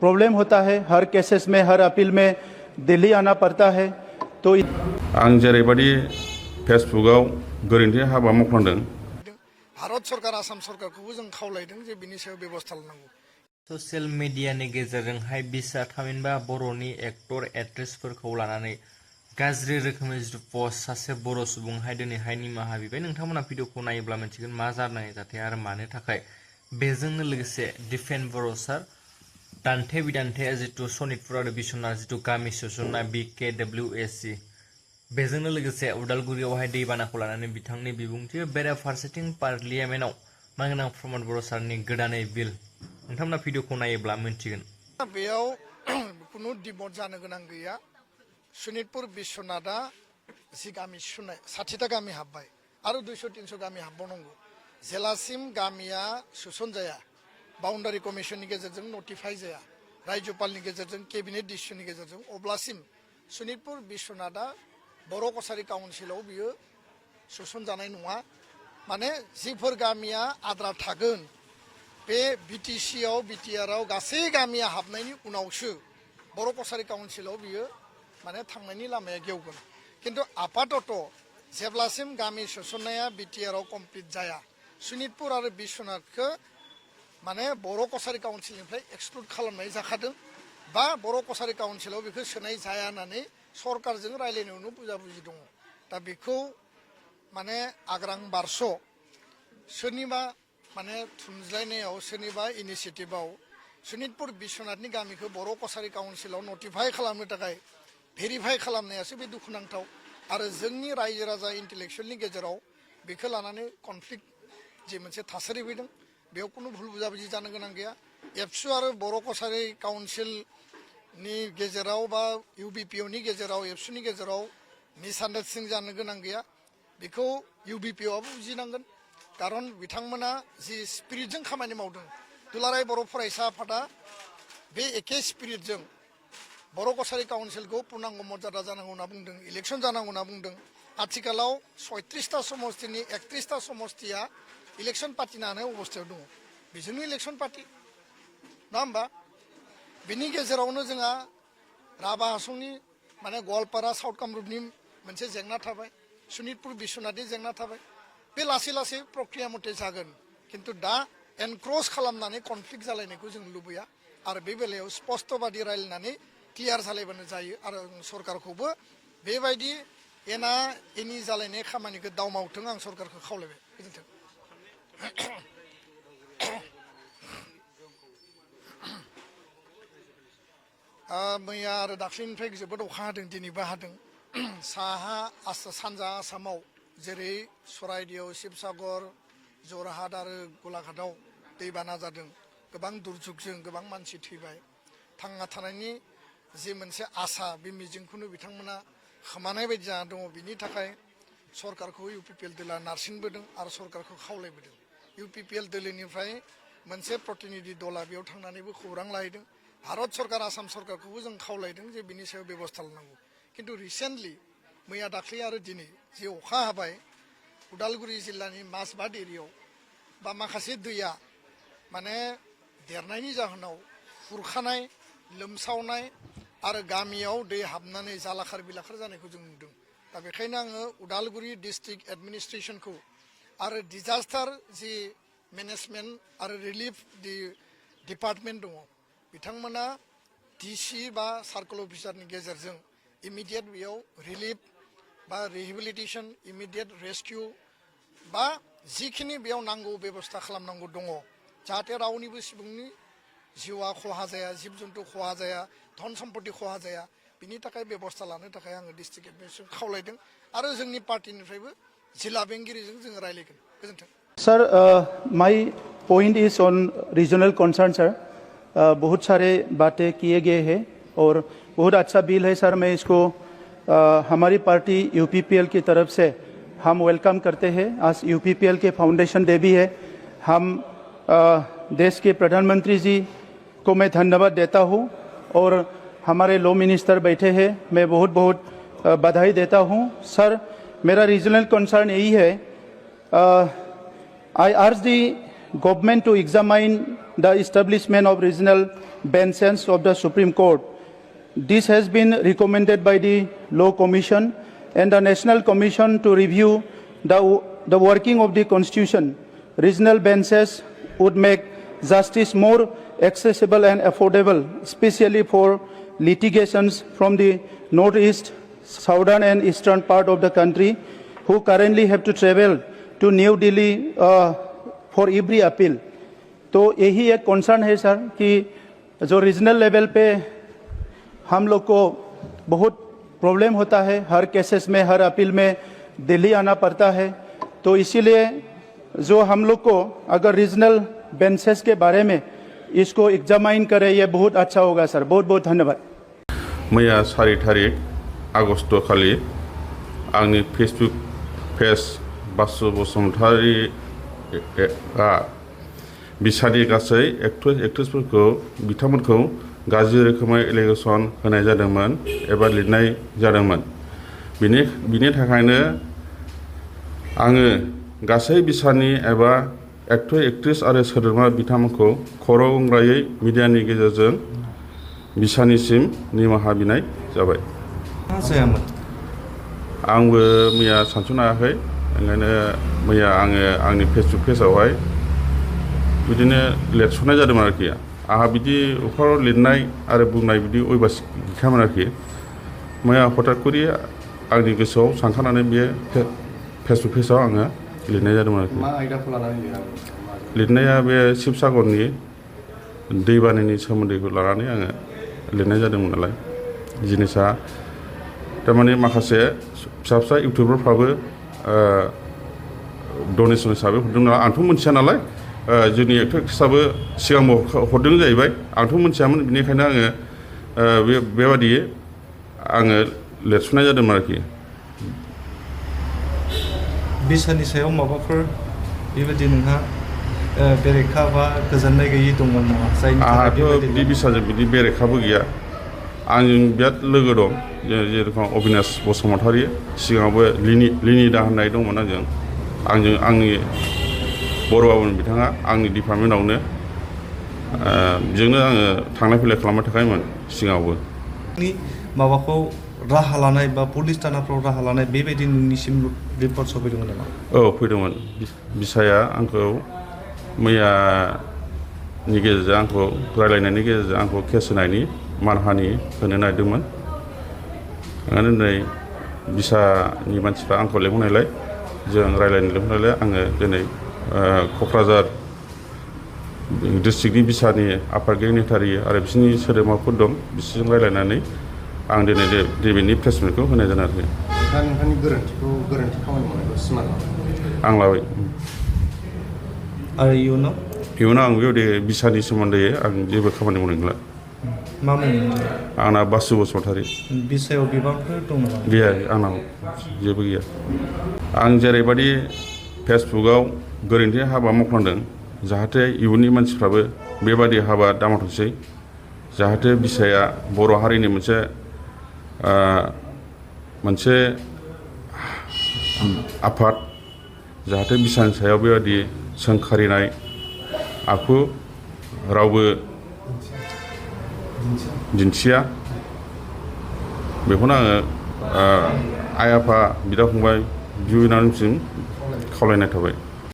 Problem होता है। हर cases में, हर appeal में दिल्ली आना पड़ता है। तो आं जेरैबायदि फेसबुकआव गोरोन्थि हाबा मावफ्लांदों भारत सरकार आसाम सरकारखौबो जों खावलायदों जे बिनि सायाव बेबस्था लानांगौ। ससियेल मिडियानि गेजेरजोंहाय बिसा थामहिनबा बर'नि एक्टर एक्ट्रेसफोरखौ लानानै गाज्रि रोखोमै जिथु पस्ट सासे बर' सुबुंहाय दिनैहाय निमाहा बिबाय। नोंथांमोना भिडिअखौ नायोब्ला मिथिगोन मा जानाय जाथाय आरो मानो थाखाय। बेजोंनो लोगोसे डिफेन बर' सार दान्थे बिदान्थे जिथु सनितपुर आरो बिश्वनाथ जिथु गामि सोसननाय BKWSC बेजोंनो लोगोसे उदालगुरियावहाय दैबानाखौ लानानै बिथांनि बिबुंथि बेराफारसेथिं पार्लियामेन्टआव मानगोनां प्रमद बर' सारनि गोदानै बिल नोंथांमोना भिडिअखौ नायोब्ला मिन्थिगोन। बेयाव कुनु डिमट जानो गोनां गैया। सनितपुर बिश्वनाथआ जि गामि सुनाय 60टा गामि हाबबाय आरो 200-300 गामि हाबबावनांगौ। जेलासिम गामिया सोसनजाया, बाउन्डारि कमिसननि गेजेरजों नटिफाइ जाया, रायजोपालनि गेजेरजों केबिनेट डिसिसननि गेजेरजों, अब्लासिम सनितपुर बिश्वनाथआ बर' कसारि काउन्सिलाव बियो सोसनजानाय नङा। माने जिफोर गामिया आद्रा थागोन बे BTCआव BTRआव गासै गामिया हाबनायनि उनावसो बर' कसारि काउन्सिलाव बियो माने थांनायनि लामाया गेवगोन। किन्तु आपातत जेब्लासिम गामि सोसननाया BTRआव कमप्लिट जाया, सनितपुर आरो बिश्वनाथखौ माने बर' कसारि काउन्सिलनिफ्राय एक्सक्लुड खालामनाय जाखादों बा बर' कसारि काउन्सिलाव बेखौ सोनाय जाया होननानै सरकारजों रायलायनायावनो बुजाबुजि दङ। दा बेखौ माने आग्रां बारस' सोरनिबा माने थुनज्लायनायाव, सोरनिबा इनिसियेटिभआव सनितपुर बिश्वनाथनि गामिखौ बर' कसारि काउन्सिलाव नटिफाइ खालामनो थाखाय भेरिफाइ खालामनायासो बे दुखुनांथाव। आरो जोंनि रायजो राजा इन्टेलेक्सुवेलनि गेजेराव बेखौ लानानै कनफ्लिक्ट जे मोनसे थासारि फैदों, बेयाव कुनु भुल बुजाबुजि जानो गोनां गैया। एबसु आरो बर' कसारि काउन्सिलनि गेजेराव बा UBPOनि गेजेराव, एबसुनि गेजेराव मिसआन्डारस्टेन्डिं जानो गोनां गैया। बेखौ UBPOआबो बुजिनांगोन। खारन बिथांमोना जि स्पिरिटजों खामानि मावदों, दुलाराय बर' फरायसा आफादा बे एखे स्पिरिटजों बर' कसारि काउन्सिलखौ पुर्नांग मर्यादा जानांगौ होनना बुंदों, इलेक्सन जानांगौ होनना बुंदों। आथिखालाव 36टा समस्तिनि 31टा समस्तिया इलेक्सन पार्टिनो हानाय अबस्थायाव दङ। बेजोंनो इलेक्सन पार्टि नङा होमबा? बिनि गेजेरावनो जोंहा राभा हासंनि माने गवालपारा साउथ कामरुपनि मोनसे जेंना थाबाय, सनितपुर बिश्वनाथनि जेंना थाबाय। बे लासै लासै प्रक्रिया मथे जागोन। किन्तु दा एनक्रस खालामनानै कनफ्लिक्ट जालायनायखौ जों लुबैया आरो बे बेलायाव स्पष्टबादि रायलायनानै क्लियार जालायबानो जायो। आरो सरकारखौबो बेबायदि एना एनि जालायनाय खामानिखौ दावमावथों आं सरकारखौ खावलायबाय। गोजोन्थों। मैया आरो दाख्लैनिफ्राय जोबोद अखा हादों, दिनैबो हादों। साहा सानजा आसामाव जेरै सराइदेउ, शिबसागर, जरहाट आरो गलाघाटआव दैबाना जादों। गोबां दुर्जुगजों गोबां मानसि थैबाय। थांना थानायनि जि मोनसे आसा, बे मिजिंखौनो बिथांमोना खोमानाय बायदि जाना दङ। बिनि थाखाय सरकारखौ UPPL दोला नारसिनबोदों आरो सरकारखौ खावलायबोदों। UPPL दोलोनिफ्राय मोनसे प्रतिनिधि दला बेयाव थांनानैबो खौरां लाहैदों। भारत सरकार, आसाम सरकारखौबो जों खावलायदों जे बिनि सायाव बेबस्था लानांगौ। किन्तु रिसेन्टलि मैया दाख्लै आरो दिनै जे अखा हाबाय, उदालगुरि जिल्लानि माजबाद एरियायाव बा माखासे दैया माने देरनायनि जाहोनाव खुरखानाय, लोमसावनाय आरो गामियाव दै हाबनानै जालाखार बिलाखार जानायखौ जों नुदों। दा बेखायनो आङो उदालगुरि डिस्ट्रिक्ट एडमिनिस्ट्रेसनखौ आरो डिजास्टार जि मेनेजमेन्ट आरो रिलिफ डिपार्टमेन्ट दङ, बिथांमोना DC बा सार्कोल अफिसारनि गेजेरजों इमिडियेट बेयाव रिलिफ बा रिहेबिलिटेसन, इमिडियेट रेस्किउ बा जिखिनि बेयाव नांगौ बेबस्था खालामनांगौ दङ, जाहाथे रावनिबो सुबुंनि जिउआ खहा जाया, जिब जुन्थु खहा जाया, धन सम्पति खहा जाया, बिनि थाखाय बेबस्था लानो थाखाय आङो डिस्ट्रिक्ट एडमिनिस्ट्रेसनखौ खावलायदों आरो जोंनि पार्टिनिफ्रायबो जिल्ला बेंगिरिजों जोङो रायलायगोन। गोजोन्थों। Sir, my point is on regional concern sir. बहुत सारे बातें किए गए हैं और बहुत अच्छा बिल है सर। मैं इसको हमारी पार्टी UPPL की तरफ से हम वेलकम करते हैं। आज UPPL के फाउंडेशन डे भी है। हम देश के प्रधानमंत्री जी को मैं धन्यवाद देता हूँ और हमारे लॉ मिनिस्टर बैठे हैं, मैं बहुत बहुत बधाई देता हूँ। सर, मेरा रीजनल कंसर्न यही है, I urge the government to examine the establishment of regional bench of the Supreme Court. This has been recommended by the Law Commission and the National Commission to review the working of the Constitution. Regional benches would make justice more accessible and affordable, especially for litigations from the northeast, southern and eastern part of the country who currently have to travel to New Delhi for every appeal. तो यही एक concern है सर कि जो regional level Pay हम लोग को बहुत प्रॉब्लम होता है, हर केसेस में, हर अपील में दिल्ली आना पड़ता है. तो इसीलिए जो हम लोग को अगर रीजनल बेंचेस के बारे में इसको एग्जामाइन करें, ये बहुत अच्छा होगा सर. बहुत बहुत धन्यवाद. मैया 4 तारिख आगस्ट खालि आंनि फेसबुक पेज बासु बसुमतारी बिसानि गासै एक्ट्रेसफोरखौ बिथांमोनखौ गाज्रि रोखोमै एलिगेसन होनाय जादोंमोन एबा लिरनाय जादोंमोन. बिनि थाखायनो आङो गासै बिसानि एबा एक्टर एक्ट्रेस आरो सोद्रोमा बिथांमोनखौ खर' गंग्रायै मिडियानि गेजेरजों बिसानिसिम निमाहा बिनाय जाबाय. जायामोन आंबो मैया सानस'नो हायाखै, ओंखायनो मैया आङो आंनि फेसबुक पेजावहाय बिदिनो लिरस'नाय जादोंमोन आरोखि. आंहा बिदि अफाराव लिरनाय आरो बुंनाय बिदि अयबास गैखायामोन आरोखि. मैया हठात करि आंनि गोसोआव सानखानानै बे फेसबुक पेजाव आङो लिरनाय जादोंमोन आरोखि. मा आयदाखौ लानानै लिरनाया बे शिबसागरनि दैबानानि सोमोन्दैखौ लानानै आङो लिरनाय जादोंमोन नालाय. जिनिसा थारमाने माखासे फिसा फिसा इउटुबारफ्राबो डनेसन हिसाबै हरदों नालाय. आंथ' मोनथिया नालाय, जोंनि एक्टर एक्ट्रेसआबो सिगांबो हरदों जाहैबाय. आंथ' मोनथियामोन, बेनिखायनो आङो बेबादि आङो लिरस'नाय जादोंमोन आरोखि. बिसानि सायाव माबाफोर बेबायदि नोंहा बेरेखा बा गोजोननाय गैयि दंमोन नामा? जायनि आंहाथ' बिदि बिसाजों बिदि बेरेखाबो गैया. आंजों बिराद लोगो दं, जेरेखम अबिनाश बसुमतारी, सिगाङावबो लिनि दा होननाय दंमोन आंनि बर' बाबुमोन बिथाङा आंनि डिपार्टमेन्टआवनो बेजोंनो आङो थांलाय फैलाय खालामबाय थाखायोमोन सिगाङावबो. माबाखौ राहा लानाय बा पुलिस थानाफ्राव राहा लानाय बेबायदि नोंनिसिम रिपर्ट सफैदोंमोन नामा? औ फैदोंमोन. बिसाया आंखौ मैयानि गेजेरजों आंखौ रायलायनायनि गेजेरजों आंखौ केस होनायनि मानहानि होनो नागिरदोंमोन. ओंखायनो दिनै बिसानि मानसिफ्रा आंखौ लेंहरनायलाय, जों रायलायनो लेंहरनायलाय आङो दिनै क'क्राझार डिस्ट्रिक्टनि बिसानि आफादगिरि नेहाथारि आरो बिसोरनि सोद्रोमाफोर दं, बिसोरजों रायलायनानै आं दिनै नैबेनि प्रेसमेन्टखौ होनाय जादों आरोखि. नोंथांनि गोरोन्थि खामानि मावनायखौ सिमान आं लाबाय. आरो इयुनाव आं बेबायदि बिसानि सोमोन्दै आं जेबो खामानि मावनाय नंला. मा मुं? आंना बासु बसुमतारी. बिसायाव बिबानफोर दं नामा? गैया, आंनाव जेबो गैया. आं जेरैबायदि फेसबुकआव गोरोन्थि हाबा मावफ्लांदों, जाहाथे इयुननि मानसिफ्राबो बेबादि हाबा दामावथोंसै, जाहाथे बिसाया बर' हारिनि मोनसे आफाद, जाहाथे बिसानि सायाव बेबादि सोंखारिनाय आखु रावबो दिन्थिया, बेखौनो आङो आइ आफा बिदा फंबाय बिब' बिनानावनिसिम खावलायनाय थाबाय.